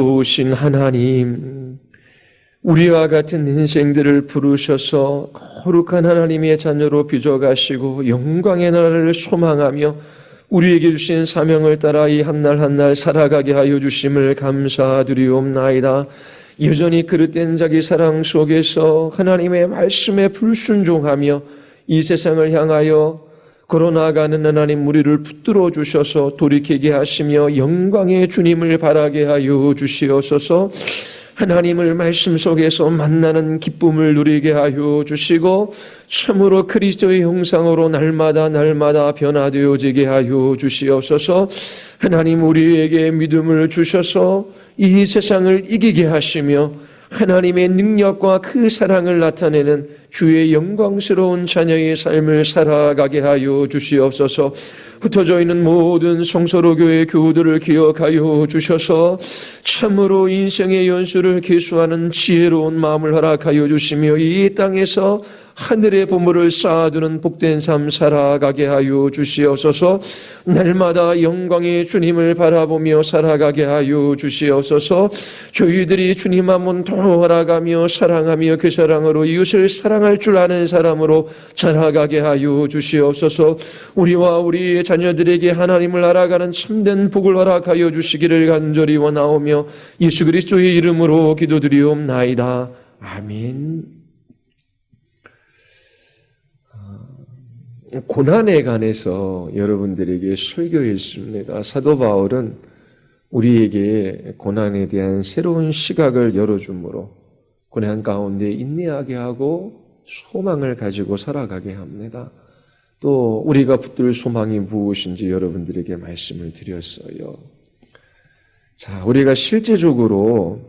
좋으신 하나님, 우리와 같은 인생들을 부르셔서 거룩한 하나님의 자녀로 빚어가시고 영광의 나라를 소망하며 우리에게 주신 사명을 따라 이 한 날 한 날 살아가게 하여 주심을 감사드리옵나이다. 여전히 그릇된 자기 사랑 속에서 하나님의 말씀에 불순종하며 이 세상을 향하여 걸어나가는 하나님, 우리를 붙들어 주셔서 돌이키게 하시며 영광의 주님을 바라게 하여 주시옵소서. 하나님을 말씀 속에서 만나는 기쁨을 누리게 하여 주시고 참으로 그리스도의 형상으로 날마다 변화되어지게 하여 주시옵소서. 하나님, 우리에게 믿음을 주셔서 이 세상을 이기게 하시며 하나님의 능력과 그 사랑을 나타내는 주의 영광스러운 자녀의 삶을 살아가게 하여 주시옵소서. 흩어져 있는 모든 성서로 교회 교우들을 기억하여 주셔서 참으로 인생의 연수를 계수하는 지혜로운 마음을 허락하여 주시며 이 땅에서 하늘의 보물을 쌓아두는 복된 삶 살아가게 하여 주시옵소서. 날마다 영광의 주님을 바라보며 살아가게 하여 주시옵소서. 저희들이 주님 한번 더 알아가며 사랑하며 그 사랑으로 이웃을 사랑할 줄 아는 사람으로 자라가게 하여 주시옵소서. 우리와 우리의 자녀들에게 하나님을 알아가는 참된 복을 허락하여 주시기를 간절히 원하오며 예수 그리스도의 이름으로 기도드리옵나이다. 아멘. 고난에 관해서 여러분들에게 설교했습니다. 사도 바울은 우리에게 고난에 대한 새로운 시각을 열어주므로 고난 가운데 인내하게 하고 소망을 가지고 살아가게 합니다. 또 우리가 붙들 소망이 무엇인지 여러분들에게 말씀을 드렸어요. 자, 우리가 실제적으로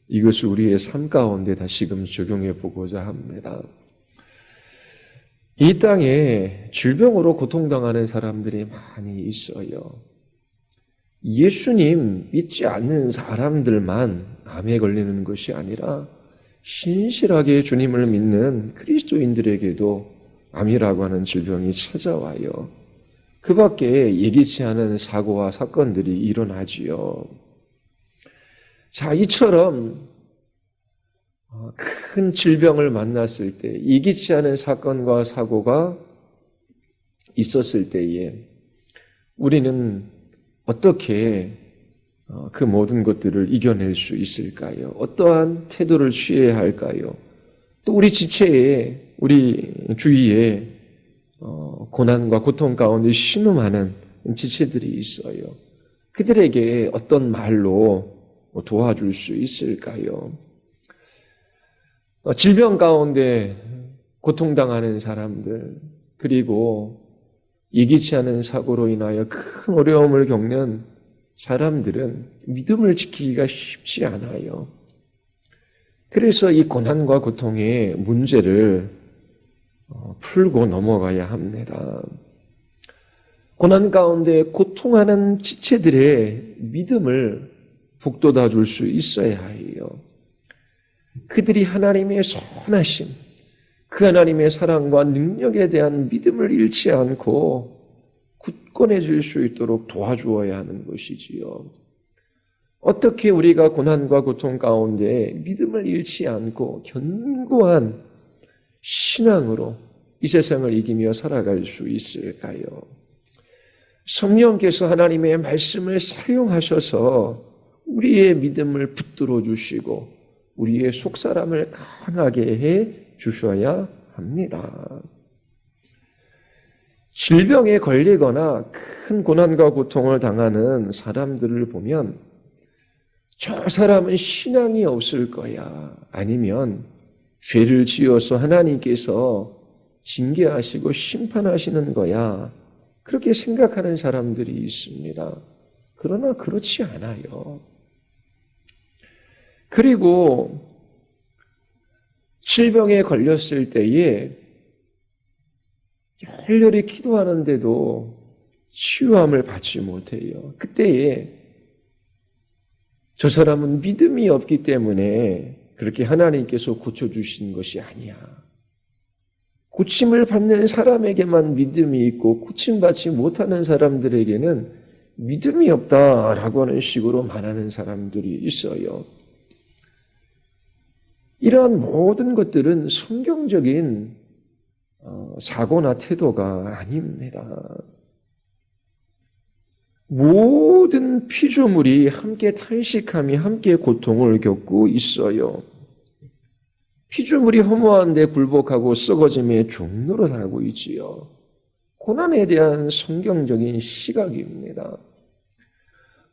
이것을 우리의 삶 가운데 다시금 적용해 보고자 합니다. 이 땅에 질병으로 고통당하는 사람들이 많이 있어요. 예수님 믿지 않는 사람들만 암에 걸리는 것이 아니라 신실하게 주님을 믿는 그리스도인들에게도 암이라고 하는 질병이 찾아와요. 그 밖에 예기치 않은 사고와 사건들이 일어나지요. 자, 이처럼 큰 질병을 만났을 때, 예기치 않은 사건과 사고가 있었을 때에 우리는 어떻게 그 모든 것들을 이겨낼 수 있을까요? 어떠한 태도를 취해야 할까요? 또 우리 지체에, 우리 주위에 고난과 고통 가운데 신음하는 지체들이 있어요. 그들에게 어떤 말로 도와줄 수 있을까요? 질병 가운데 고통당하는 사람들, 그리고 예기치 않은 사고로 인하여 큰 어려움을 겪는 사람들은 믿음을 지키기가 쉽지 않아요. 그래서 이 고난과 고통의 문제를 풀고 넘어가야 합니다. 고난 가운데 고통하는 지체들의 믿음을 북돋아 줄 수 있어야 해요. 그들이 하나님의 선하심, 그 하나님의 사랑과 능력에 대한 믿음을 잃지 않고 굳건해질 수 있도록 도와주어야 하는 것이지요. 어떻게 우리가 고난과 고통 가운데 믿음을 잃지 않고 견고한 신앙으로 이 세상을 이기며 살아갈 수 있을까요? 성령께서 하나님의 말씀을 사용하셔서 우리의 믿음을 붙들어 주시고 우리의 속사람을 강하게 해 주셔야 합니다. 질병에 걸리거나 큰 고난과 고통을 당하는 사람들을 보면 저 사람은 신앙이 없을 거야. 아니면 죄를 지어서 하나님께서 징계하시고 심판하시는 거야. 그렇게 생각하는 사람들이 있습니다. 그러나 그렇지 않아요. 그리고 질병에 걸렸을 때에 열렬히 기도하는데도 치유함을 받지 못해요. 그때에 저 사람은 믿음이 없기 때문에 그렇게 하나님께서 고쳐주신 것이 아니야. 고침을 받는 사람에게만 믿음이 있고 고침받지 못하는 사람들에게는 믿음이 없다라고 하는 식으로 말하는 사람들이 있어요. 이러한 모든 것들은 성경적인 사고나 태도가 아닙니다. 모든 피조물이 함께 탄식하며 함께 고통을 겪고 있어요. 피조물이 허무한데 굴복하고 썩어짐의 종로를 하고 있지요. 고난에 대한 성경적인 시각입니다.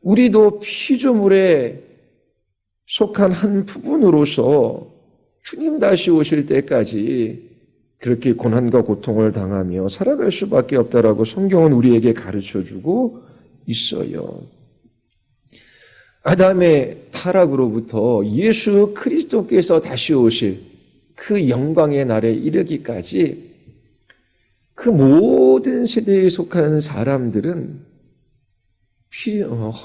우리도 피조물에 속한 한 부분으로서 주님 다시 오실 때까지 그렇게 고난과 고통을 당하며 살아갈 수밖에 없다라고 성경은 우리에게 가르쳐주고 있어요. 아담의 타락으로부터 예수 그리스도께서 다시 오실 그 영광의 날에 이르기까지 그 모든 세대에 속한 사람들은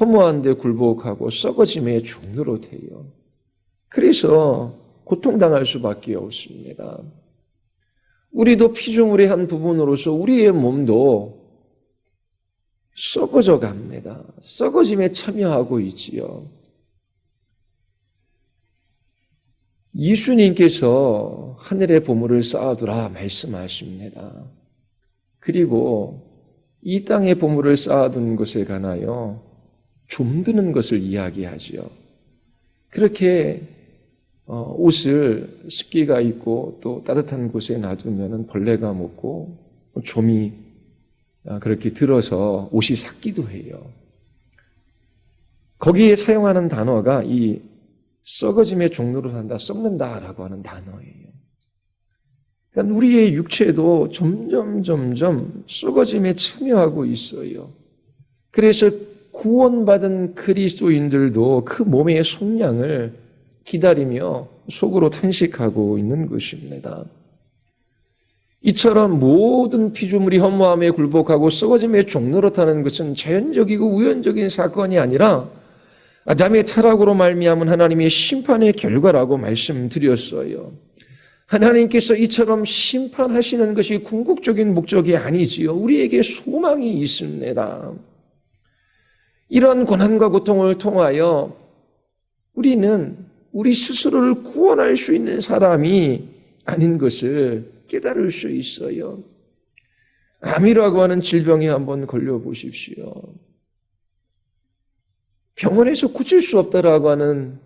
허무한 데 굴복하고 썩어짐의 종로로 돼요. 그래서 고통당할 수밖에 없습니다. 우리도 피조물의 한 부분으로서 우리의 몸도 썩어져 갑니다. 썩어짐에 참여하고 있지요. 예수님께서 하늘의 보물을 쌓아두라 말씀하십니다. 그리고 이 땅의 보물을 쌓아둔 것에 관하여 좀드는 것을 이야기하지요. 그렇게 옷을 습기가 있고 또 따뜻한 곳에 놔두면 벌레가 먹고 좀이 그렇게 들어서 옷이 삭기도 해요. 거기에 사용하는 단어가 이 썩어짐의 종로로 산다, 썩는다라고 하는 단어예요. 그러니까 우리의 육체도 점점 썩어짐에 참여하고 있어요. 그래서 구원받은 그리스도인들도 그 몸의 속량을 기다리며 속으로 탄식하고 있는 것입니다. 이처럼 모든 피조물이 허무함에 굴복하고 썩어짐의 종로로 타는 것은 자연적이고 우연적인 사건이 아니라 아담의 타락으로 말미암은 하나님의 심판의 결과라고 말씀드렸어요. 하나님께서 이처럼 심판하시는 것이 궁극적인 목적이 아니지요. 우리에게 소망이 있습니다. 이런 고난과 고통을 통하여 우리는 우리 스스로를 구원할 수 있는 사람이 아닌 것을 깨달을 수 있어요. 암이라고 하는 질병에 한번 걸려보십시오. 병원에서 고칠 수 없다라고 하는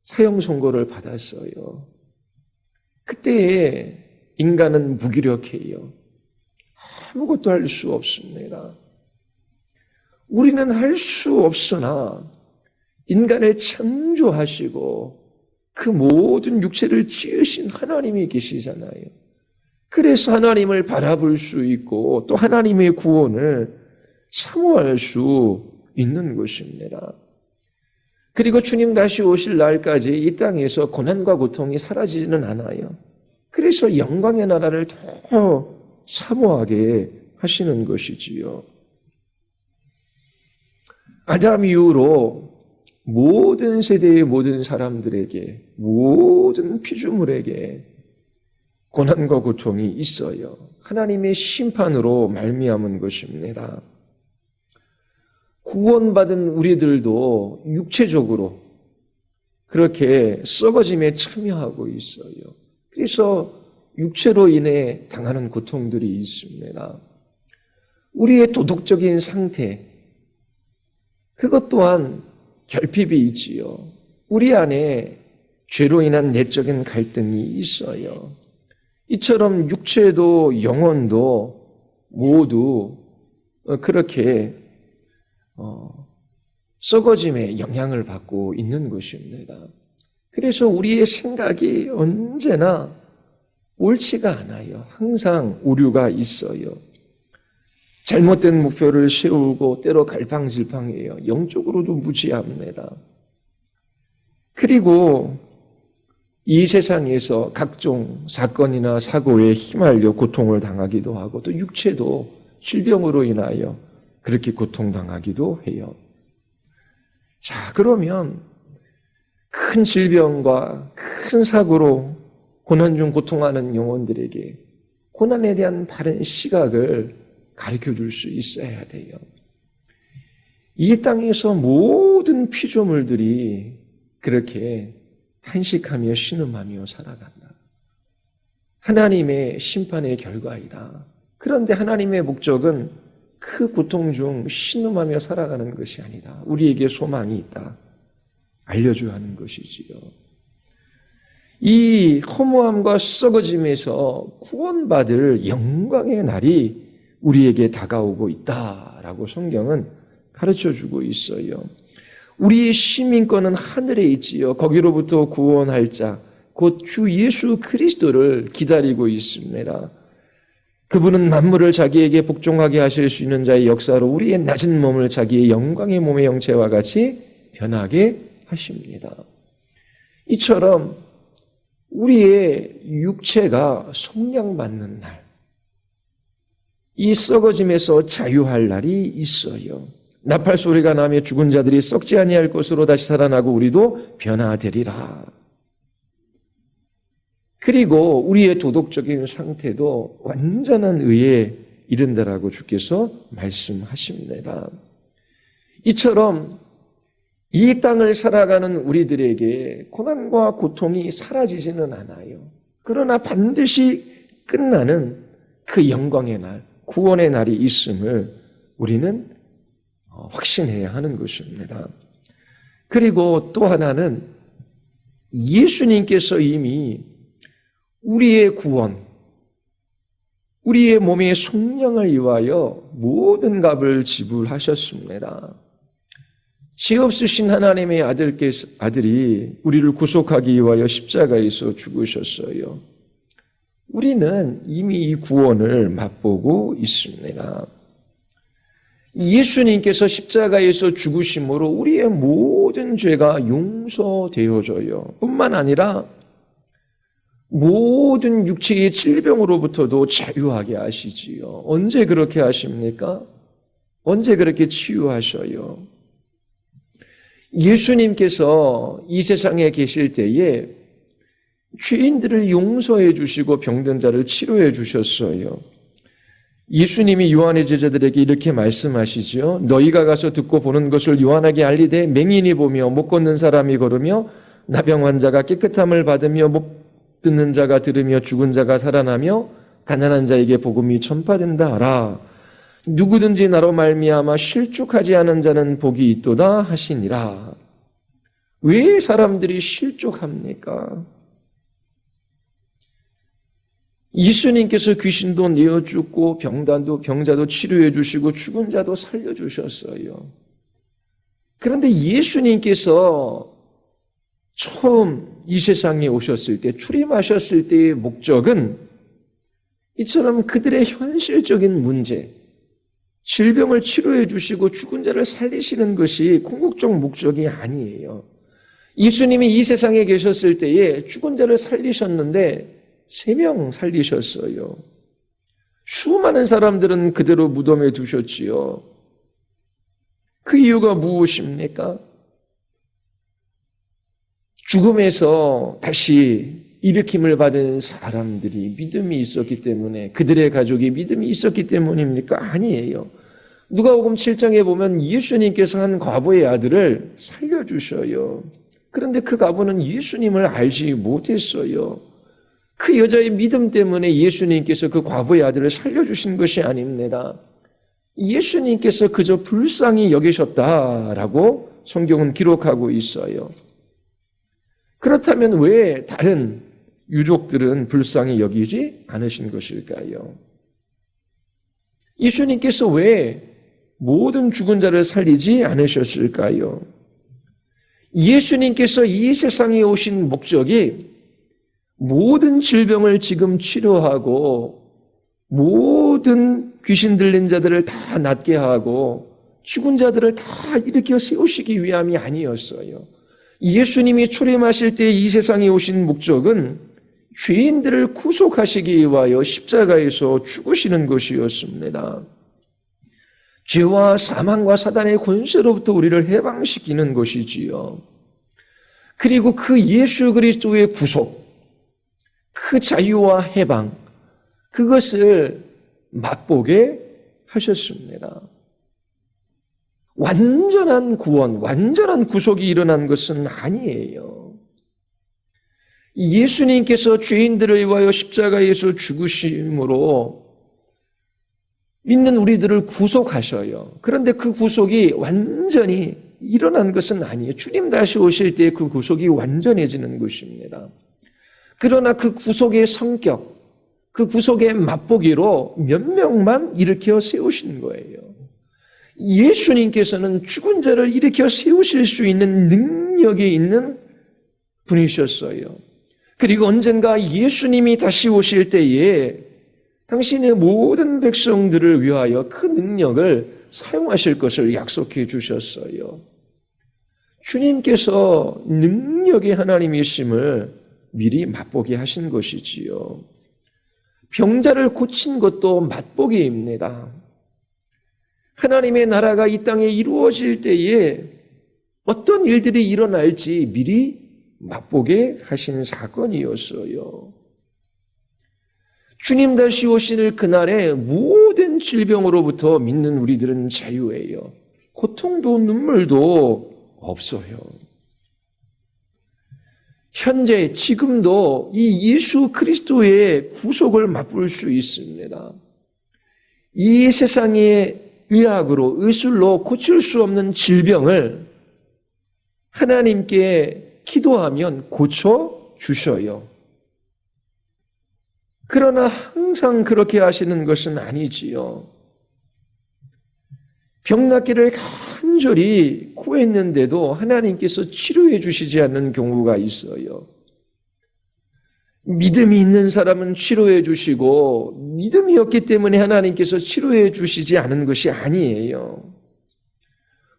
사형 선고를 받았어요. 그때에 인간은 무기력해요. 아무것도 할 수 없습니다. 우리는 할 수 없으나 인간을 창조하시고 그 모든 육체를 지으신 하나님이 계시잖아요. 그래서 하나님을 바라볼 수 있고 또 하나님의 구원을 사모할 수 있는 것입니다. 그리고 주님 다시 오실 날까지 이 땅에서 고난과 고통이 사라지지는 않아요. 그래서 영광의 나라를 더 사모하게 하시는 것이지요. 아담 이후로 모든 세대의 모든 사람들에게, 모든 피조물에게 고난과 고통이 있어요. 하나님의 심판으로 말미암은 것입니다. 구원받은 우리들도 육체적으로 그렇게 썩어짐에 참여하고 있어요. 그래서 육체로 인해 당하는 고통들이 있습니다. 우리의 도덕적인 상태, 그것 또한 결핍이 있지요. 우리 안에 죄로 인한 내적인 갈등이 있어요. 이처럼 육체도 영혼도 모두 그렇게 썩어짐에 영향을 받고 있는 것입니다. 그래서 우리의 생각이 언제나 옳지가 않아요. 항상 오류가 있어요. 잘못된 목표를 세우고 때로 갈팡질팡해요. 영적으로도 무지합니다. 그리고 이 세상에서 각종 사건이나 사고에 휘말려 고통을 당하기도 하고 또 육체도 질병으로 인하여 그렇게 고통당하기도 해요. 자, 그러면 큰 질병과 큰 사고로 고난 중 고통하는 영혼들에게 고난에 대한 바른 시각을 가르쳐 줄 수 있어야 돼요. 이 땅에서 모든 피조물들이 그렇게 탄식하며 신음하며 살아간다. 하나님의 심판의 결과이다. 그런데 하나님의 목적은 그 고통 중 신음하며 살아가는 것이 아니다. 우리에게 소망이 있다. 알려줘야 하는 것이지요. 이 허무함과 썩어짐에서 구원받을 영광의 날이 우리에게 다가오고 있다라고 성경은 가르쳐주고 있어요. 우리의 시민권은 하늘에 있지요. 거기로부터 구원할 자, 곧 주 예수 그리스도를 기다리고 있습니다. 그분은 만물을 자기에게 복종하게 하실 수 있는 자의 역사로 우리의 낮은 몸을 자기의 영광의 몸의 형체와 같이 변하게 하십니다. 이처럼 우리의 육체가 속량받는 날, 이 썩어짐에서 자유할 날이 있어요. 나팔 소리가 나며 죽은 자들이 썩지 아니할 것으로 다시 살아나고 우리도 변화되리라. 그리고 우리의 도덕적인 상태도 완전한 의에 이른다라고 주께서 말씀하십니다. 이처럼 이 땅을 살아가는 우리들에게 고난과 고통이 사라지지는 않아요. 그러나 반드시 끝나는 그 영광의 날, 구원의 날이 있음을 우리는 확신해야 하는 것입니다. 그리고 또 하나는 예수님께서 이미 우리의 구원, 우리의 몸의 속량을 위하여 모든 값을 지불하셨습니다. 죄 없으신 하나님의 아들이 우리를 구속하기 위하여 십자가에서 죽으셨어요. 우리는 이미 이 구원을 맛보고 있습니다. 예수님께서 십자가에서 죽으심으로 우리의 모든 죄가 용서되어져요. 뿐만 아니라 모든 육체의 질병으로부터도 자유하게 하시지요. 언제 그렇게 하십니까? 언제 그렇게 치유하셔요? 예수님께서 이 세상에 계실 때에 죄인들을 용서해 주시고 병든 자를 치료해 주셨어요. 예수님이 요한의 제자들에게 이렇게 말씀하시죠. 너희가 가서 듣고 보는 것을 요한에게 알리되 맹인이 보며 못 걷는 사람이 걸으며 나병 환자가 깨끗함을 받으며 못 듣는 자가 들으며 죽은 자가 살아나며 가난한 자에게 복음이 전파된다 하라. 누구든지 나로 말미암아 실족하지 않은 자는 복이 있도다 하시니라. 왜 사람들이 실족합니까? 예수님께서 귀신도 내어주고 병자도 치료해 주시고 죽은 자도 살려주셨어요. 그런데 예수님께서 처음 이 세상에 오셨을 때, 출임하셨을 때의 목적은 이처럼 그들의 현실적인 문제, 질병을 치료해 주시고 죽은 자를 살리시는 것이 궁극적 목적이 아니에요. 예수님이 이 세상에 계셨을 때에 죽은 자를 살리셨는데 3명 살리셨어요. 수많은 사람들은 그대로 무덤에 두셨지요. 그 이유가 무엇입니까? 죽음에서 다시 일으킴을 받은 사람들이 믿음이 있었기 때문에, 그들의 가족이 믿음이 있었기 때문입니까? 아니에요. 누가복음 7장에 보면 예수님께서 한 과부의 아들을 살려주셔요. 그런데 그 과부는 예수님을 알지 못했어요. 그 여자의 믿음 때문에 예수님께서 그 과부의 아들을 살려주신 것이 아닙니다. 예수님께서 그저 불쌍히 여기셨다라고 성경은 기록하고 있어요. 그렇다면 왜 다른 유족들은 불쌍히 여기지 않으신 것일까요? 예수님께서 왜 모든 죽은 자를 살리지 않으셨을까요? 예수님께서 이 세상에 오신 목적이 모든 질병을 지금 치료하고 모든 귀신 들린 자들을 다 낫게 하고 죽은 자들을 다 일으켜 세우시기 위함이 아니었어요. 예수님이 출임하실 때 이 세상에 오신 목적은 죄인들을 구속하시기 위하여 십자가에서 죽으시는 것이었습니다. 죄와 사망과 사단의 권세로부터 우리를 해방시키는 것이지요. 그리고 그 예수 그리스도의 구속, 그 자유와 해방, 그것을 맛보게 하셨습니다. 완전한 구원, 완전한 구속이 일어난 것은 아니에요. 예수님께서 죄인들을 위하여 십자가에서 죽으심으로 믿는 우리들을 구속하셔요. 그런데 그 구속이 완전히 일어난 것은 아니에요. 주님 다시 오실 때 그 구속이 완전해지는 것입니다. 그러나 그 구속의 성격, 그 구속의 맛보기로 몇 명만 일으켜 세우신 거예요. 예수님께서는 죽은 자를 일으켜 세우실 수 있는 능력이 있는 분이셨어요. 그리고 언젠가 예수님이 다시 오실 때에 당신의 모든 백성들을 위하여 그 능력을 사용하실 것을 약속해 주셨어요. 주님께서 능력의 하나님이심을 미리 맛보게 하신 것이지요. 병자를 고친 것도 맛보기입니다. 하나님의 나라가 이 땅에 이루어질 때에 어떤 일들이 일어날지 미리 맛보게 하신 사건이었어요. 주님 다시 오실 그날에 모든 질병으로부터 믿는 우리들은 자유예요. 고통도 눈물도 없어요. 현재 지금도 이 예수 그리스도의 구속을 맛볼 수 있습니다. 이 세상의 의학으로 의술로 고칠 수 없는 질병을 하나님께 기도하면 고쳐 주셔요. 그러나 항상 그렇게 하시는 것은 아니지요. 병 낫기를 간절히 구했는데도 하나님께서 치료해 주시지 않는 경우가 있어요. 믿음이 있는 사람은 치료해 주시고 믿음이 없기 때문에 하나님께서 치료해 주시지 않은 것이 아니에요.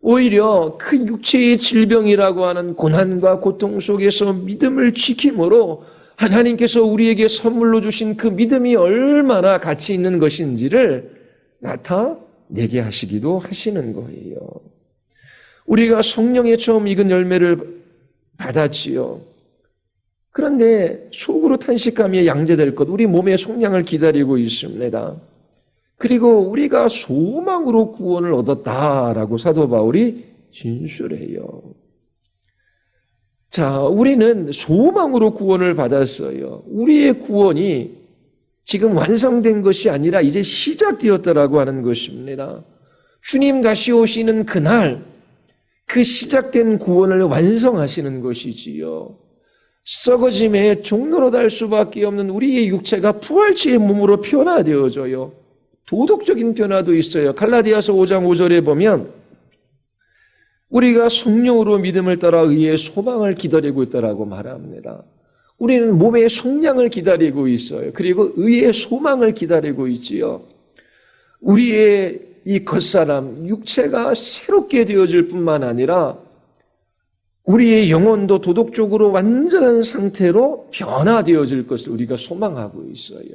오히려 그 육체의 질병이라고 하는 고난과 고통 속에서 믿음을 지킴으로 하나님께서 우리에게 선물로 주신 그 믿음이 얼마나 가치 있는 것인지를 나타내게 하시기도 하시는 거예요. 우리가 성령의 처음 익은 열매를 받았지요. 그런데 속으로 탄식하며 양제될 것, 우리 몸의 속량을 기다리고 있습니다. 그리고 우리가 소망으로 구원을 얻었다라고 사도 바울이 진술해요. 자, 우리는 소망으로 구원을 받았어요. 우리의 구원이 지금 완성된 것이 아니라 이제 시작되었다라고 하는 것입니다. 주님 다시 오시는 그날 그 시작된 구원을 완성하시는 것이지요. 썩어짐의 종로로 달 수밖에 없는 우리의 육체가 부활체의 몸으로 변화되어져요. 도덕적인 변화도 있어요. 갈라디아서 5장 5절에 보면 우리가 성령으로 믿음을 따라 의의 소망을 기다리고 있다라고 말합니다. 우리는 몸의 속량을 기다리고 있어요. 그리고 의의 소망을 기다리고 있지요. 우리의 이 겉사람, 육체가 새롭게 되어질 뿐만 아니라 우리의 영혼도 도덕적으로 완전한 상태로 변화되어질 것을 우리가 소망하고 있어요.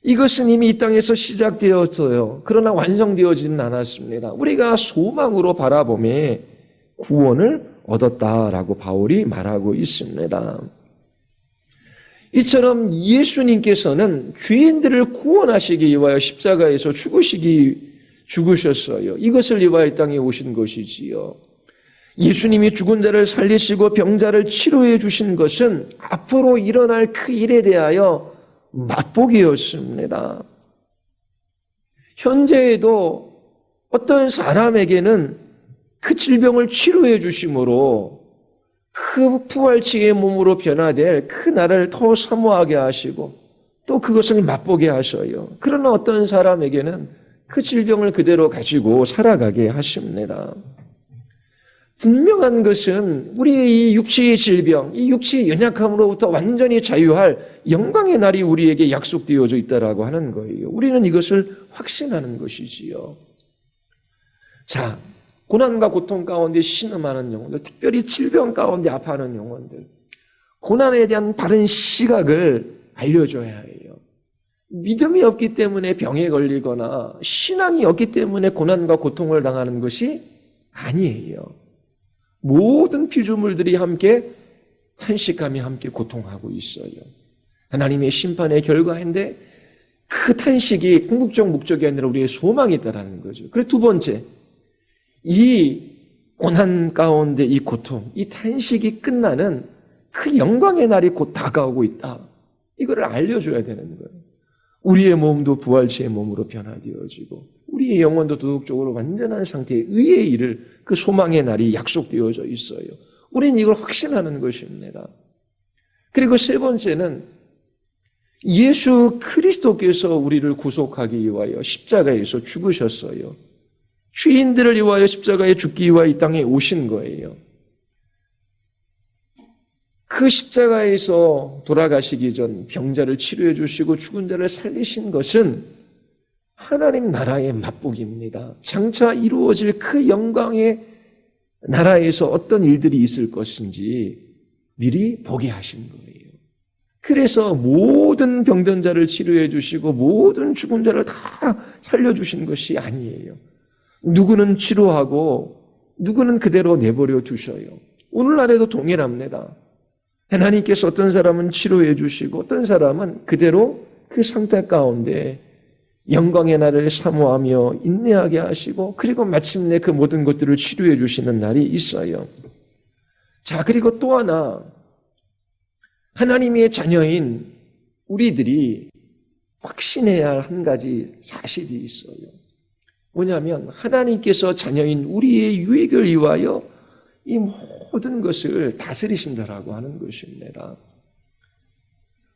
이것은 이미 이 땅에서 시작되었어요. 그러나 완성되어지는 않았습니다. 우리가 소망으로 바라보며 구원을 얻었다라고 바울이 말하고 있습니다. 이처럼 예수님께서는 죄인들을 구원하시기 위하여 십자가에서 죽으셨어요. 이것을 위하여 이 땅에 오신 것이지요. 예수님이 죽은 자를 살리시고 병자를 치료해 주신 것은 앞으로 일어날 그 일에 대하여 맛보기였습니다. 현재에도 어떤 사람에게는 그 질병을 치료해 주심으로 그 부활체의 몸으로 변화될 그 날을 더 사모하게 하시고 또 그것을 맛보게 하셔요. 그러나 어떤 사람에게는 그 질병을 그대로 가지고 살아가게 하십니다. 분명한 것은 우리의 이 육체의 질병, 이 육체의 연약함으로부터 완전히 자유할 영광의 날이 우리에게 약속되어져 있다라고 하는 거예요. 우리는 이것을 확신하는 것이지요. 자, 고난과 고통 가운데 신음하는 영혼들, 특별히 질병 가운데 아파하는 영혼들, 고난에 대한 바른 시각을 알려줘야 해요. 믿음이 없기 때문에 병에 걸리거나 신앙이 없기 때문에 고난과 고통을 당하는 것이 아니에요. 모든 피조물들이 함께 탄식하며 함께 고통하고 있어요. 하나님의 심판의 결과인데 그 탄식이 궁극적 목적이 아니라 우리의 소망이 있다는 거죠. 그리고 두 번째, 이 고난 가운데 이 고통, 이 탄식이 끝나는 그 영광의 날이 곧 다가오고 있다. 이거를 알려줘야 되는 거예요. 우리의 몸도 부활체의 몸으로 변화되어지고 우리의 영혼도 도덕적으로 완전한 상태의 의에 이를 그 소망의 날이 약속되어져 있어요. 우리는 이걸 확신하는 것입니다. 그리고 세 번째는 예수 그리스도께서 우리를 구속하기 위하여 십자가에서 죽으셨어요. 죄인들을 위하여 십자가에 죽기 위하여 이 땅에 오신 거예요. 그 십자가에서 돌아가시기 전 병자를 치료해 주시고 죽은 자를 살리신 것은 하나님 나라의 맛보기입니다. 장차 이루어질 그 영광의 나라에서 어떤 일들이 있을 것인지 미리 보게 하신 거예요. 그래서 모든 병든 자를 치료해 주시고 모든 죽은 자를 다 살려주신 것이 아니에요. 누구는 치료하고 누구는 그대로 내버려 두셔요. 오늘날에도 동일합니다. 하나님께서 어떤 사람은 치료해 주시고 어떤 사람은 그대로 그 상태 가운데 영광의 날을 사모하며 인내하게 하시고 그리고 마침내 그 모든 것들을 치료해 주시는 날이 있어요. 자, 그리고 또 하나 하나님의 자녀인 우리들이 확신해야 할 한 가지 사실이 있어요. 뭐냐면 하나님께서 자녀인 우리의 유익을 위하여 이 모든 것을 다스리신다라고 하는 것입니다.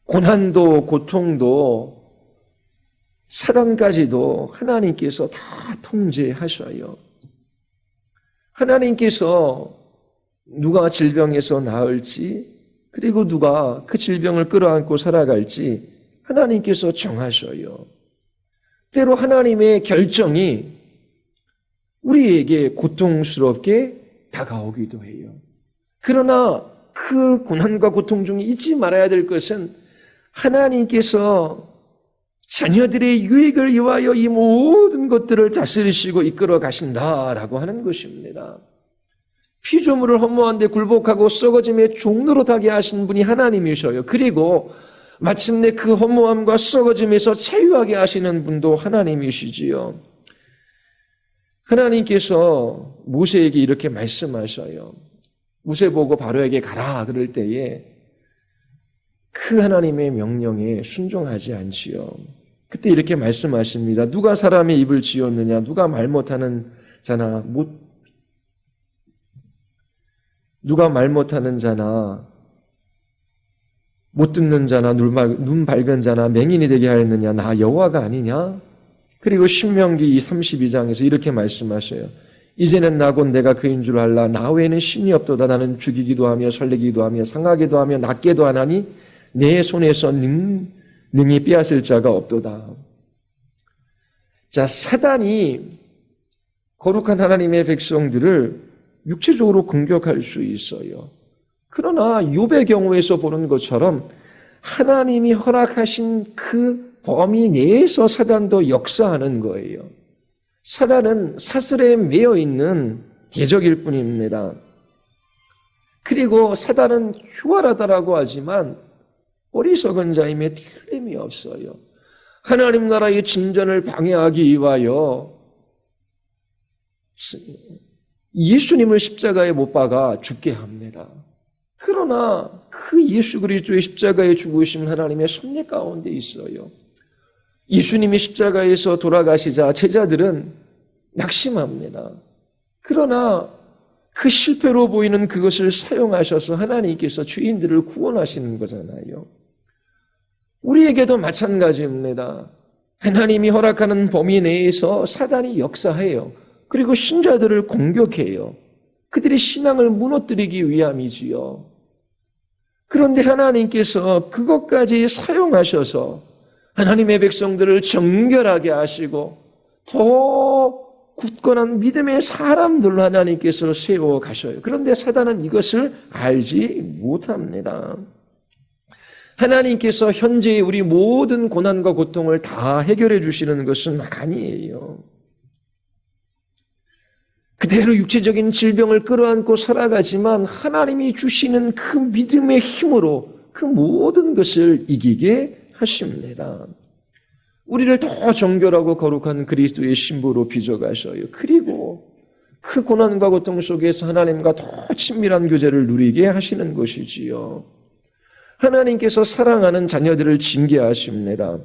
고난도 고통도 사단까지도 하나님께서 다 통제하셔요. 하나님께서 누가 질병에서 나을지 그리고 누가 그 질병을 끌어안고 살아갈지 하나님께서 정하셔요. 때로 하나님의 결정이 우리에게 고통스럽게 다가오기도 해요. 그러나 그 고난과 고통 중에 잊지 말아야 될 것은 하나님께서 자녀들의 유익을 위하여 이 모든 것들을 다스리시고 이끌어 가신다라고 하는 것입니다. 피조물을 허무한 데 굴복하고 썩어짐의 종로로 타게 하신 분이 하나님이셔요. 그리고 마침내 그 허무함과 썩어짐에서 자유하게 하시는 분도 하나님이시지요. 하나님께서 모세에게 이렇게 말씀하셔요. 모세 보고 바로에게 가라 그럴 때에 그 하나님의 명령에 순종하지 않지요. 그때 이렇게 말씀하십니다. 누가 사람의 입을 지었느냐? 누가 말 못하는 자나 누가 말 못하는 자나 못 듣는 자나 눈 밝은 자나 맹인이 되게 하였느냐? 나 여호와가 아니냐? 그리고 신명기 32장에서 이렇게 말씀하셔요. 이제는 나 곧 내가 그인 줄 알라. 나 외에는 신이 없도다. 나는 죽이기도 하며 설레기도 하며 상하기도 하며 낫게도 하나니 내 손에서 능히 빼앗을 자가 없도다. 자, 사단이 거룩한 하나님의 백성들을 육체적으로 공격할 수 있어요. 그러나 욥의 경우에서 보는 것처럼 하나님이 허락하신 그 범위 내에서 사단도 역사하는 거예요. 사단은 사슬에 매여 있는 대적일 뿐입니다. 그리고 사단은 휘활하다라고 하지만 어리석은 자임에 틀림이 없어요. 하나님 나라의 진전을 방해하기 위하여 예수님을 십자가에 못 박아 죽게 합니다. 그러나 그 예수 그리스도의 십자가에 죽으신 하나님의 섭리 가운데 있어요. 예수님이 십자가에서 돌아가시자 제자들은 낙심합니다. 그러나 그 실패로 보이는 그것을 사용하셔서 하나님께서 죄인들을 구원하시는 거잖아요. 우리에게도 마찬가지입니다. 하나님이 허락하는 범위 내에서 사단이 역사해요. 그리고 신자들을 공격해요. 그들의 신앙을 무너뜨리기 위함이지요. 그런데 하나님께서 그것까지 사용하셔서 하나님의 백성들을 정결하게 하시고 더 굳건한 믿음의 사람들로 하나님께서 세워 가셔요. 그런데 사단은 이것을 알지 못합니다. 하나님께서 현재의 우리 모든 고난과 고통을 다 해결해 주시는 것은 아니에요. 그대로 육체적인 질병을 끌어안고 살아가지만 하나님이 주시는 그 믿음의 힘으로 그 모든 것을 이기게 하십니다. 우리를 더 정결하고 거룩한 그리스도의 신부로 빚어가셔요. 그리고 그 고난과 고통 속에서 하나님과 더 친밀한 교제를 누리게 하시는 것이지요. 하나님께서 사랑하는 자녀들을 징계하십니다.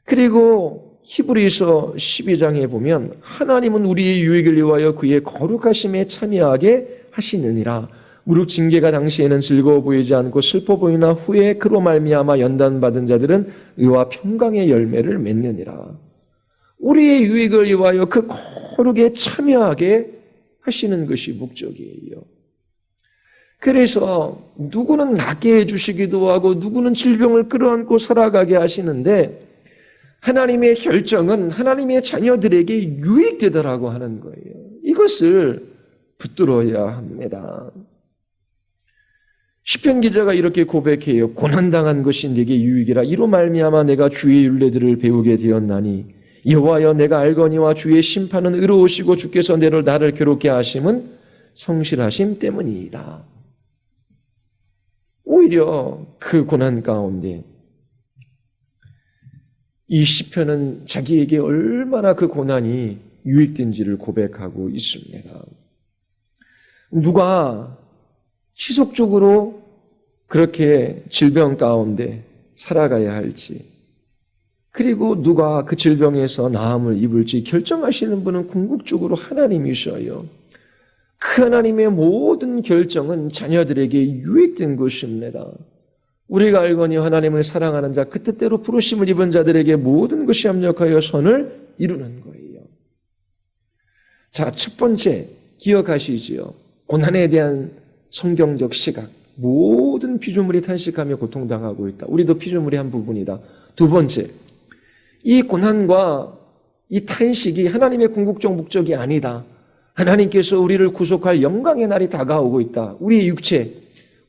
그리고 히브리서 12장에 보면 하나님은 우리의 유익을 위하여 그의 거룩하심에 참여하게 하시느니라. 무릇 징계가 당시에는 즐거워 보이지 않고 슬퍼 보이나 후에 그로 말미암아 연단받은 자들은 의와 평강의 열매를 맺느니라. 우리의 유익을 위하여 그 거룩에 참여하게 하시는 것이 목적이에요. 그래서 누구는 낫게 해주시기도 하고 누구는 질병을 끌어안고 살아가게 하시는데 하나님의 결정은 하나님의 자녀들에게 유익되더라고 하는 거예요. 이것을 붙들어야 합니다. 시편 기자가 이렇게 고백해요. 고난당한 것이 내게 유익이라. 이로 말미암아 내가 주의 율례들을 배우게 되었나니 여호와여 내가 알거니와 주의 심판은 의로우시고 주께서 나를 괴롭게 하심은 성실하심 때문이다. 오히려 그 고난 가운데 이 시편은 자기에게 얼마나 그 고난이 유익된지를 고백하고 있습니다. 누가 지속적으로 그렇게 질병 가운데 살아가야 할지, 그리고 누가 그 질병에서 나음을 입을지 결정하시는 분은 궁극적으로 하나님이셔요. 그 하나님의 모든 결정은 자녀들에게 유익된 것입니다. 우리가 알거니 하나님을 사랑하는 자, 그 뜻대로 부르심을 입은 자들에게 모든 것이 합력하여 선을 이루는 거예요. 자, 첫 번째 기억하시지요. 고난에 대한 성경적 시각. 모든 피조물이 탄식하며 고통당하고 있다. 우리도 피조물의 한 부분이다. 두 번째, 이 고난과 이 탄식이 하나님의 궁극적 목적이 아니다. 하나님께서 우리를 구속할 영광의 날이 다가오고 있다. 우리의 육체,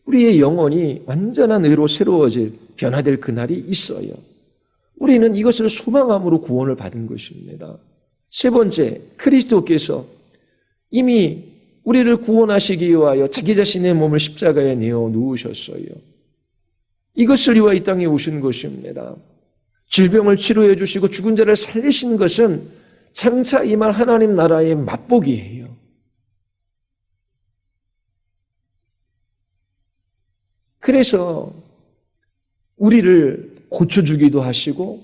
우리의 영혼이 완전한 의로 새로워질, 변화될 그날이 있어요. 우리는 이것을 소망함으로 구원을 받은 것입니다. 세 번째, 그리스도께서 이미 우리를 구원하시기 위하여 자기 자신의 몸을 십자가에 내어 누우셨어요. 이것을 위하여 이 땅에 오신 것입니다. 질병을 치료해 주시고 죽은 자를 살리신 것은 장차 임할 하나님 나라의 맛보기예요. 그래서 우리를 고쳐주기도 하시고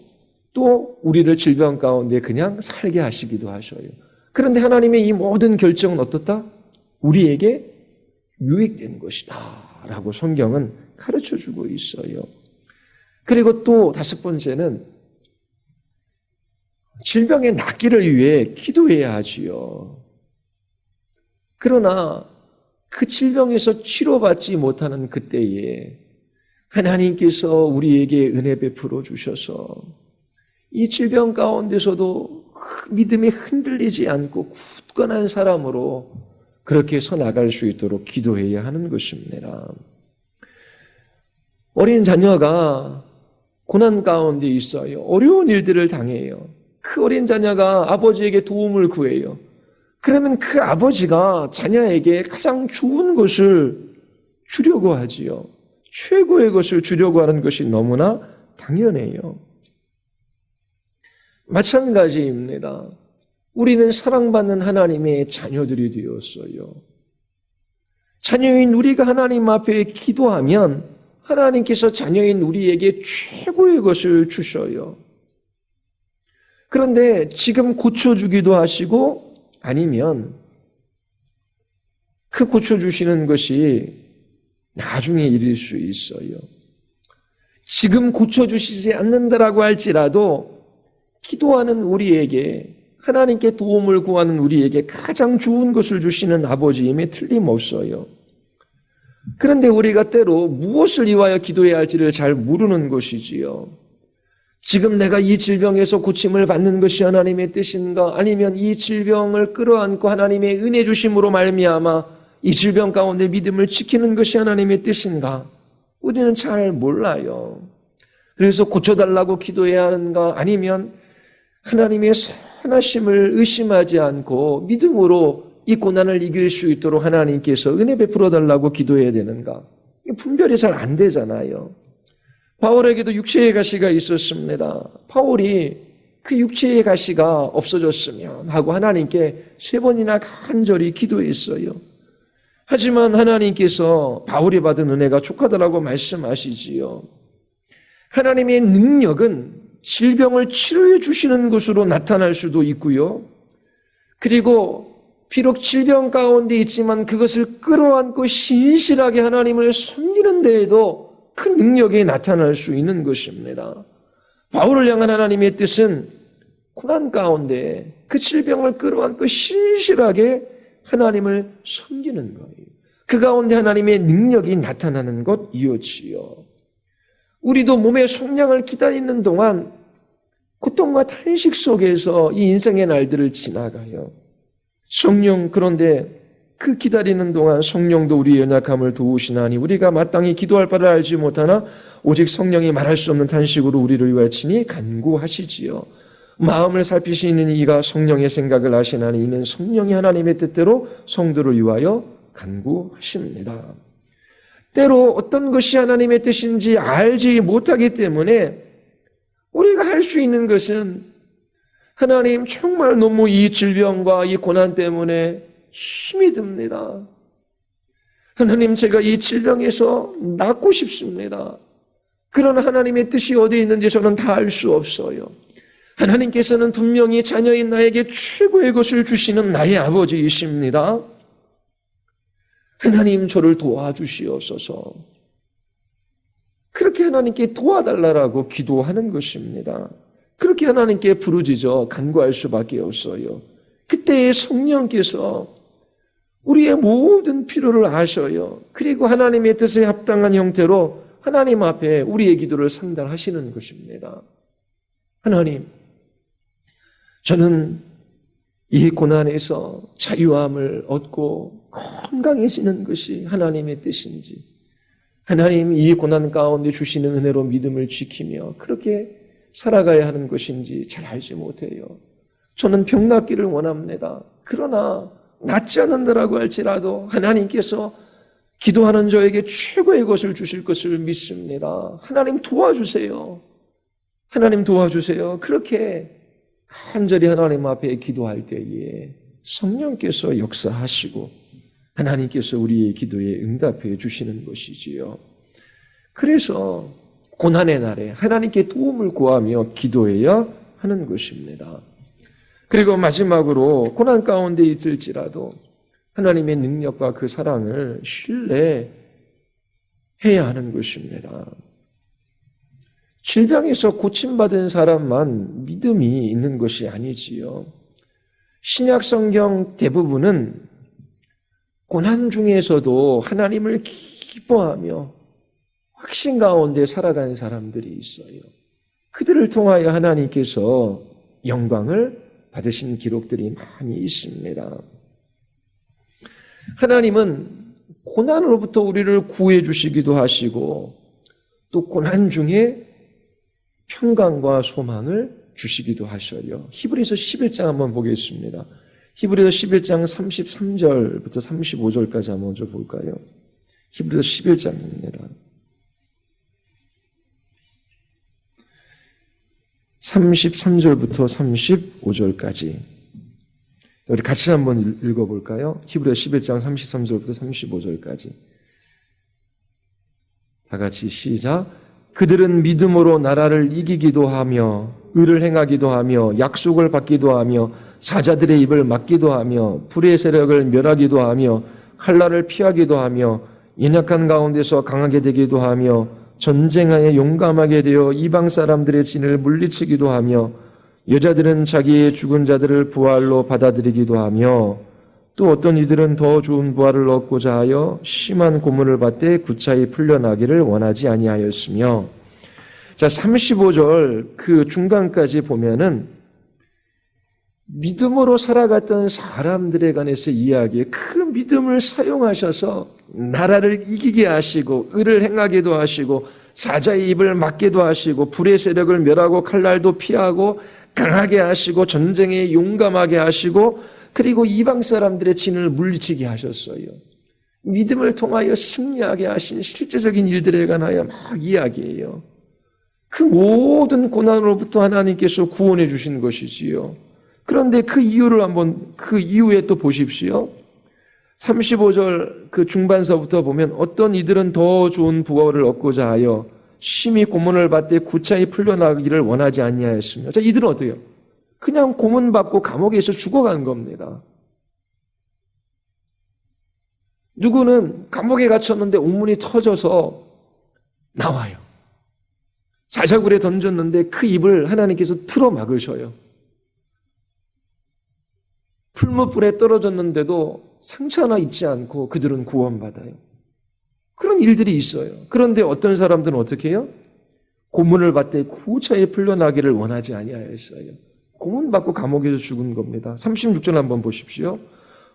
또 우리를 질병 가운데 그냥 살게 하시기도 하셔요. 그런데 하나님의 이 모든 결정은 어떻다? 우리에게 유익된 것이다 라고 성경은 가르쳐주고 있어요. 그리고 또 다섯 번째는 질병의 낫기를 위해 기도해야 하지요. 그러나 그 질병에서 치료받지 못하는 그때에 하나님께서 우리에게 은혜 베풀어 주셔서 이 질병 가운데서도 믿음이 흔들리지 않고 굳건한 사람으로 그렇게 서 나갈 수 있도록 기도해야 하는 것입니다. 어린 자녀가 고난 가운데 있어요. 어려운 일들을 당해요. 그 어린 자녀가 아버지에게 도움을 구해요. 그러면 그 아버지가 자녀에게 가장 좋은 것을 주려고 하지요. 최고의 것을 주려고 하는 것이 너무나 당연해요. 마찬가지입니다. 우리는 사랑받는 하나님의 자녀들이 되었어요. 자녀인 우리가 하나님 앞에 기도하면 하나님께서 자녀인 우리에게 최고의 것을 주셔요. 그런데 지금 고쳐주기도 하시고 아니면 그 고쳐주시는 것이 나중에 일일 수 있어요. 지금 고쳐주시지 않는다라고 할지라도 기도하는 우리에게, 하나님께 도움을 구하는 우리에게 가장 좋은 것을 주시는 아버지임에 틀림없어요. 그런데 우리가 때로 무엇을 위하여 기도해야 할지를 잘 모르는 것이지요. 지금 내가 이 질병에서 고침을 받는 것이 하나님의 뜻인가? 아니면 이 질병을 끌어안고 하나님의 은혜 주심으로 말미암아 이 질병 가운데 믿음을 지키는 것이 하나님의 뜻인가? 우리는 잘 몰라요. 그래서 고쳐달라고 기도해야 하는가? 아니면 하나님의 선하심을 의심하지 않고 믿음으로 이 고난을 이길 수 있도록 하나님께서 은혜 베풀어 달라고 기도해야 되는가? 분별이 잘 안 되잖아요. 바울에게도 육체의 가시가 있었습니다. 바울이 그 육체의 가시가 없어졌으면 하고 하나님께 3번이나 간절히 기도했어요. 하지만 하나님께서 바울이 받은 은혜가 족하다라고 말씀하시지요. 하나님의 능력은 질병을 치료해 주시는 것으로 나타날 수도 있고요. 그리고 비록 질병 가운데 있지만 그것을 끌어안고 신실하게 하나님을 섬기는 데에도 큰 능력이 나타날 수 있는 것입니다. 바울을 향한 하나님의 뜻은 고난 가운데 그 질병을 끌어안고 신실하게 하나님을 섬기는 거예요. 그 가운데 하나님의 능력이 나타나는 것이었지요. 우리도 몸의 속량을 기다리는 동안 고통과 탄식 속에서 이 인생의 날들을 지나가요. 성령, 그런데 그 기다리는 동안 성령도 우리의 연약함을 도우시나니 우리가 마땅히 기도할 바를 알지 못하나 오직 성령이 말할 수 없는 탄식으로 우리를 위하여 친히 간구하시지요. 마음을 살피시는 이가 성령의 생각을 아시나니 이는 성령이 하나님의 뜻대로 성도를 위하여 간구하십니다. 때로 어떤 것이 하나님의 뜻인지 알지 못하기 때문에 우리가 할 수 있는 것은 하나님, 정말 너무 이 질병과 이 고난 때문에 힘이 듭니다. 하나님, 제가 이 질병에서 낫고 싶습니다. 그러나 하나님의 뜻이 어디에 있는지 저는 다 알 수 없어요. 하나님께서는 분명히 자녀인 나에게 최고의 것을 주시는 나의 아버지이십니다. 하나님, 저를 도와주시옵소서. 그렇게 하나님께 도와달라고 기도하는 것입니다. 그렇게 하나님께 부르짖어 간구할 수밖에 없어요. 그때의 성령께서 우리의 모든 필요를 아셔요. 그리고 하나님의 뜻에 합당한 형태로 하나님 앞에 우리의 기도를 상달하시는 것입니다. 하나님, 저는 이 고난에서 자유함을 얻고 건강해지는 것이 하나님의 뜻인지, 하나님 이 고난 가운데 주시는 은혜로 믿음을 지키며 그렇게 살아가야 하는 것인지 잘 알지 못해요. 저는 병 낫기를 원합니다. 그러나 낫지 않는다라고 할지라도 하나님께서 기도하는 저에게 최고의 것을 주실 것을 믿습니다. 하나님 도와주세요. 하나님 도와주세요. 그렇게 간절히 하나님 앞에 기도할 때에 성령께서 역사하시고 하나님께서 우리의 기도에 응답해 주시는 것이지요. 그래서 고난의 날에 하나님께 도움을 구하며 기도해야 하는 것입니다. 그리고 마지막으로 고난 가운데 있을지라도 하나님의 능력과 그 사랑을 신뢰해야 하는 것입니다. 질병에서 고침받은 사람만 믿음이 있는 것이 아니지요. 신약 성경 대부분은 고난 중에서도 하나님을 기뻐하며 확신 가운데 살아가는 사람들이 있어요. 그들을 통하여 하나님께서 영광을 받으신 기록들이 많이 있습니다. 하나님은 고난으로부터 우리를 구해 주시기도 하시고 또 고난 중에 평강과 소망을 주시기도 하셔요. 히브리서 11장 한번 보겠습니다. 히브리서 11장 33절부터 35절까지 한번 먼저 볼까요? 히브리서 11장입니다. 33절부터 35절까지 우리 같이 한번 읽어볼까요? 히브리서 11장 33절부터 35절까지 다 같이 시작. 그들은 믿음으로 나라를 이기기도 하며 의를 행하기도 하며 약속을 받기도 하며 사자들의 입을 막기도 하며 불의 세력을 멸하기도 하며 칼날을 피하기도 하며 연약한 가운데서 강하게 되기도 하며 전쟁하에 용감하게 되어 이방 사람들의 진을 물리치기도 하며 여자들은 자기의 죽은 자들을 부활로 받아들이기도 하며 또 어떤 이들은 더 좋은 부활을 얻고자 하여 심한 고문을 받되 구차히 풀려나기를 원하지 아니하였으며. 자, 35절 그 중간까지 보면은 믿음으로 살아갔던 사람들에 관해서 이야기해. 그 믿음을 사용하셔서 나라를 이기게 하시고 의를 행하기도 하시고 사자의 입을 막기도 하시고 불의 세력을 멸하고 칼날도 피하고 강하게 하시고 전쟁에 용감하게 하시고 그리고 이방 사람들의 진을 물리치게 하셨어요. 믿음을 통하여 승리하게 하신 실제적인 일들에 관하여 막 이야기해요. 그 모든 고난으로부터 하나님께서 구원해 주신 것이지요. 그런데 그 이유를 한번 그 이후에 또 보십시오. 35절 그 중반서부터 보면 어떤 이들은 더 좋은 부활을 얻고자 하여 심히 고문을 받되 구차히 풀려나기를 원하지 아니하였으며. 자, 이들은 어때요? 그냥 고문받고 감옥에서 죽어간 겁니다. 누구는 감옥에 갇혔는데 온문이 터져서 나와요. 사자굴에 던졌는데 그 입을 하나님께서 틀어 막으셔요. 풀무불에 떨어졌는데도 상처 하나 입지 않고 그들은 구원받아요. 그런 일들이 있어요. 그런데 어떤 사람들은 어떻게 해요? 고문을 받되 구차히 풀려나기를 원하지 아니하였어요. 고문받고 감옥에서 죽은 겁니다. 36절 한번 보십시오.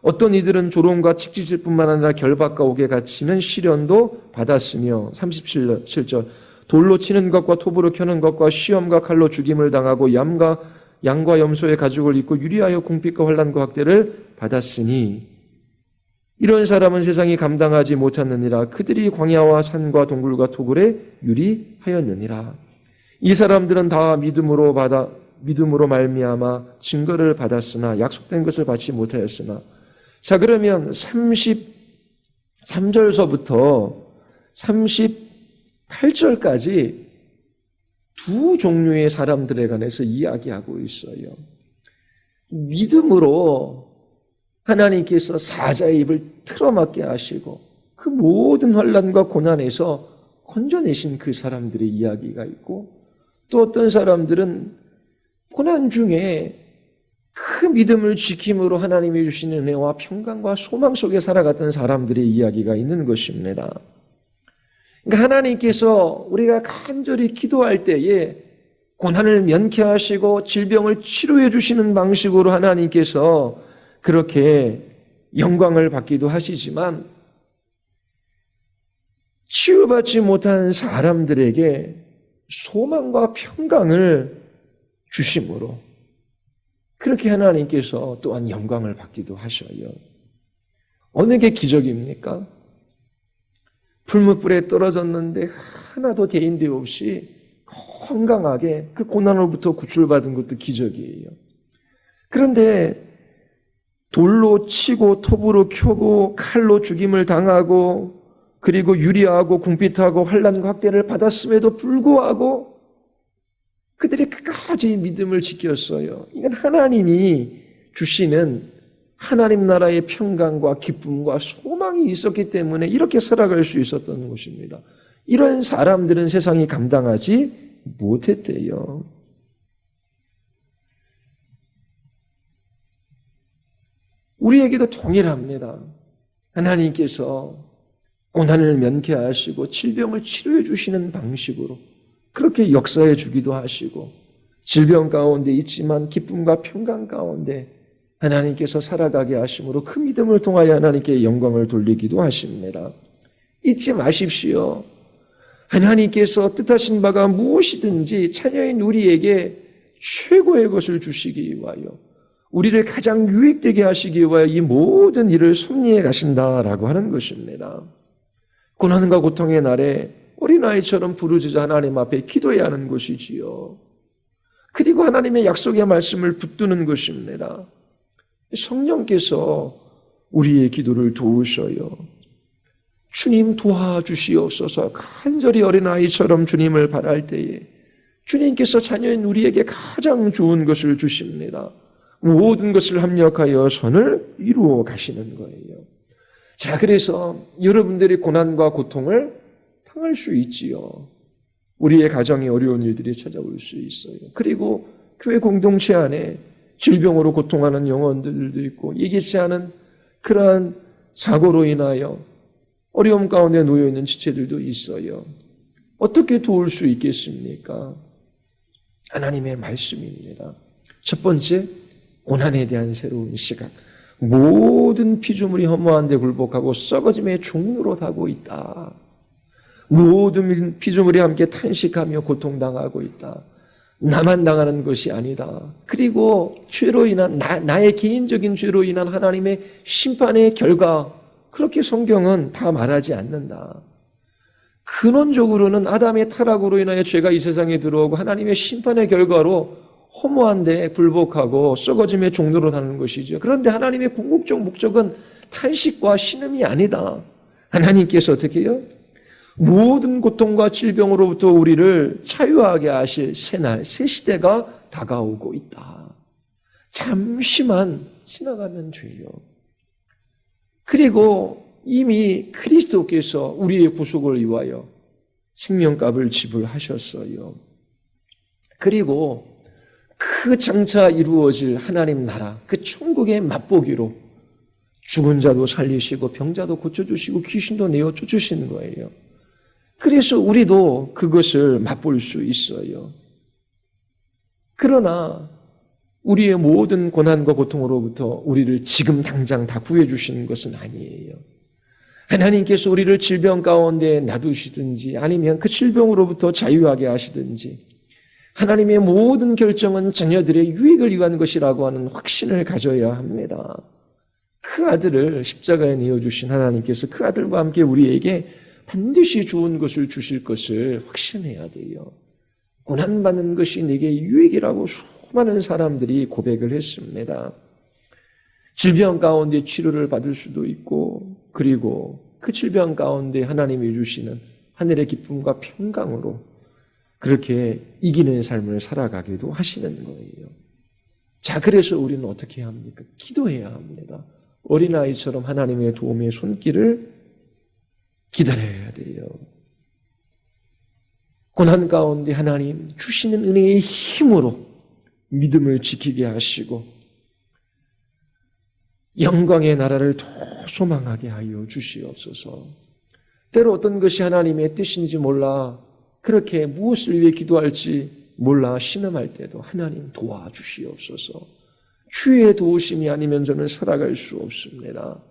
어떤 이들은 조롱과 칙지질뿐만 아니라 결박과 옥에 갇히는 시련도 받았으며 37절 돌로 치는 것과 톱으로 켜는 것과 시험과 칼로 죽임을 당하고 양과 염소의 가죽을 입고 유리하여 궁핍과 환난과 학대를 받았으니 이런 사람은 세상이 감당하지 못하느니라. 그들이 광야와 산과 동굴과 토굴에 유리하였느니라. 이 사람들은 다 믿음으로 말미암아 증거를 받았으나 약속된 것을 받지 못하였으나. 자, 그러면 33절서부터 38절까지 두 종류의 사람들에 관해서 이야기하고 있어요. 믿음으로 하나님께서 사자의 입을 틀어막게 하시고 그 모든 환난과 고난에서 건져내신 그 사람들의 이야기가 있고, 또 어떤 사람들은 고난 중에 그 믿음을 지킴으로 하나님이 주시는 은혜와 평강과 소망 속에 살아갔던 사람들의 이야기가 있는 것입니다. 그러니까 하나님께서 우리가 간절히 기도할 때에 고난을 면케하시고 질병을 치료해 주시는 방식으로 하나님께서 그렇게 영광을 받기도 하시지만, 치유받지 못한 사람들에게 소망과 평강을 주심으로 그렇게 하나님께서 또한 영광을 받기도 하셔요. 어느 게 기적입니까? 풀무불에 떨어졌는데 하나도 대인대 없이 건강하게 그 고난으로부터 구출받은 것도 기적이에요. 그런데 돌로 치고 톱으로 켜고 칼로 죽임을 당하고 그리고 유리하고 궁핍하고 환난과 학대를 받았음에도 불구하고 그들이 끝까지 믿음을 지켰어요. 이건 하나님이 주시는 하나님 나라의 평강과 기쁨과 소망이 있었기 때문에 이렇게 살아갈 수 있었던 것입니다. 이런 사람들은 세상이 감당하지 못했대요. 우리에게도 동일합니다. 하나님께서 고난을 면케하시고 질병을 치료해 주시는 방식으로 그렇게 역사해 주기도 하시고, 질병 가운데 있지만 기쁨과 평강 가운데 하나님께서 살아가게 하심으로 그 믿음을 통하여 하나님께 영광을 돌리기도 하십니다. 잊지 마십시오. 하나님께서 뜻하신 바가 무엇이든지 자녀인 우리에게 최고의 것을 주시기 위하여, 우리를 가장 유익되게 하시기 위하여 이 모든 일을 섭리해 가신다라고 하는 것입니다. 고난과 고통의 날에 어린아이처럼 부르짖어 하나님 앞에 기도해야 하는 것이지요. 그리고 하나님의 약속의 말씀을 붙드는 것입니다. 성령께서 우리의 기도를 도우셔요. 주님 도와주시옵소서. 간절히 어린아이처럼 주님을 바랄 때에 주님께서 자녀인 우리에게 가장 좋은 것을 주십니다. 모든 것을 합력하여 선을 이루어 가시는 거예요. 자, 그래서 여러분들이 고난과 고통을 당할 수 있지요. 우리의 가정에 어려운 일들이 찾아올 수 있어요. 그리고 교회 공동체 안에 질병으로 고통하는 영혼들도 있고, 예기치 않은 그러한 사고로 인하여 어려움 가운데 놓여 있는 지체들도 있어요. 어떻게 도울 수 있겠습니까? 하나님의 말씀입니다. 첫 번째, 고난에 대한 새로운 시각. 모든 피조물이 허무한 데 굴복하고 썩어짐의 종로로 가고 있다. 모든 피조물이 함께 탄식하며 고통당하고 있다. 나만 당하는 것이 아니다. 그리고 죄로 인한 나의 개인적인 죄로 인한 하나님의 심판의 결과, 그렇게 성경은 다 말하지 않는다. 근원적으로는 아담의 타락으로 인하여 죄가 이 세상에 들어오고 하나님의 심판의 결과로 허무한 데 굴복하고 썩어짐의 종로로 사는 것이죠. 그런데 하나님의 궁극적 목적은 탄식과 신음이 아니다. 하나님께서 어떻게 해요? 모든 고통과 질병으로부터 우리를 자유하게 하실 새날, 새 시대가 다가오고 있다. 잠시만 지나가면 돼요. 그리고 이미 그리스도께서 우리의 구속을 위하여 생명값을 지불하셨어요. 그리고 그 장차 이루어질 하나님 나라, 그 천국의 맛보기로 죽은 자도 살리시고 병자도 고쳐주시고 귀신도 내어 쫓으시는 거예요. 그래서 우리도 그것을 맛볼 수 있어요. 그러나 우리의 모든 고난과 고통으로부터 우리를 지금 당장 다 구해주시는 것은 아니에요. 하나님께서 우리를 질병 가운데 놔두시든지 아니면 그 질병으로부터 자유하게 하시든지 하나님의 모든 결정은 자녀들의 유익을 위한 것이라고 하는 확신을 가져야 합니다. 그 아들을 십자가에 내어주신 하나님께서 그 아들과 함께 우리에게 반드시 좋은 것을 주실 것을 확신해야 돼요. 고난받는 것이 내게 유익이라고 수많은 사람들이 고백을 했습니다. 질병 가운데 치료를 받을 수도 있고 그리고 그 질병 가운데 하나님이 주시는 하늘의 기쁨과 평강으로 그렇게 이기는 삶을 살아가기도 하시는 거예요. 자, 그래서 우리는 어떻게 합니까? 기도해야 합니다. 어린아이처럼 하나님의 도움의 손길을 기다려야 돼요. 고난 가운데 하나님 주시는 은혜의 힘으로 믿음을 지키게 하시고 영광의 나라를 더 소망하게 하여 주시옵소서. 때로 어떤 것이 하나님의 뜻인지 몰라 그렇게 무엇을 위해 기도할지 몰라 신음할 때도 하나님 도와주시옵소서. 주의 도우심이 아니면 저는 살아갈 수 없습니다.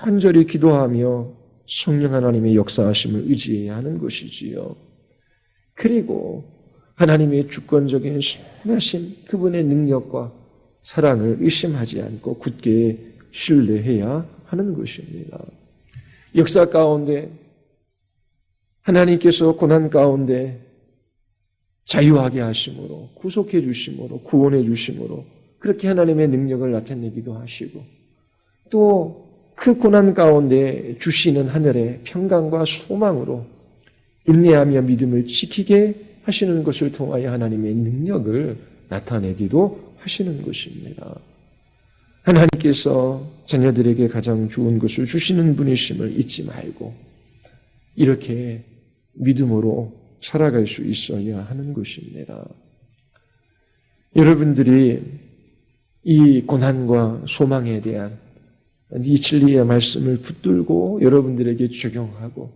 간절히 기도하며 성령 하나님의 역사하심을 의지해야 하는 것이지요. 그리고 하나님의 주권적인 선하심, 그분의 능력과 사랑을 의심하지 않고 굳게 신뢰해야 하는 것입니다. 역사 가운데 하나님께서 고난 가운데 자유하게 하심으로 구속해 주심으로 구원해 주심으로 그렇게 하나님의 능력을 나타내기도 하시고 또 그 고난 가운데 주시는 하늘의 평강과 소망으로 인내하며 믿음을 지키게 하시는 것을 통하여 하나님의 능력을 나타내기도 하시는 것입니다. 하나님께서 자녀들에게 가장 좋은 것을 주시는 분이심을 잊지 말고 이렇게 믿음으로 살아갈 수 있어야 하는 것입니다. 여러분들이 이 고난과 소망에 대한 이 진리의 말씀을 붙들고 여러분들에게 적용하고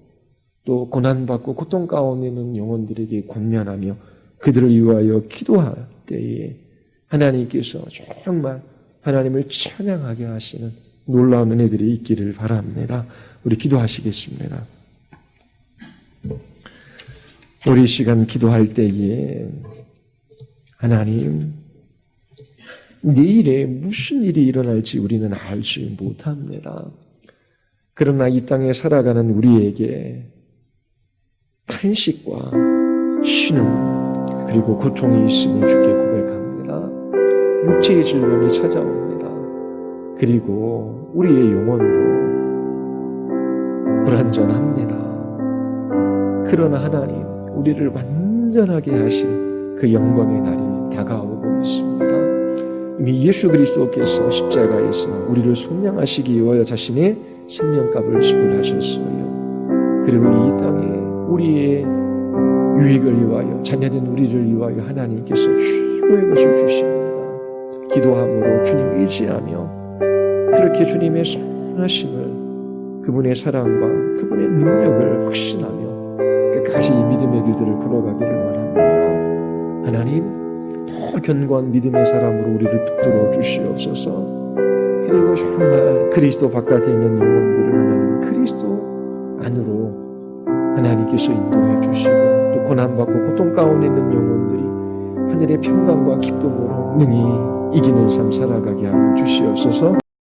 또 고난받고 고통 가운데 있는 영혼들에게 권면하며 그들을 위하여 기도할 때에 하나님께서 정말 하나님을 찬양하게 하시는 놀라운 은혜들이 있기를 바랍니다. 우리 기도하시겠습니다. 우리 시간 기도할 때에 하나님 내일에 무슨 일이 일어날지 우리는 알지 못합니다. 그러나 이 땅에 살아가는 우리에게 탄식과 신음 그리고 고통이 있음을 주께 고백합니다. 육체의 질병이 찾아옵니다. 그리고 우리의 영혼도 불완전합니다. 그러나 하나님 우리를 완전하게 하실 그 영광의 날이 다가오고 있습니다. 이미 예수 그리스도께서 십자가에서 우리를 속량하시기 위하여 자신의 생명값을 지불하셨어요. 그리고 이 땅에 우리의 유익을 위하여 자녀된 우리를 위하여 하나님께서 최고의 것을 주십니다. 기도함으로 주님 의지하며 그렇게 주님의 선하심을 그분의 사랑과 그분의 능력을 확신하며 끝까지 이 믿음의 길들을 걸어가기를 원합니다. 하나님 더 견고한 믿음의 사람으로 우리를 붙들어 주시옵소서. 그리고 정말 그리스도 바깥에 있는 영혼들을 하나님 그리스도 안으로 하나님께서 인도해 주시고 또 고난받고 고통 가운데 있는 영혼들이 하늘의 평강과 기쁨으로 능히 이기는 삶 살아가게 하여 주시옵소서.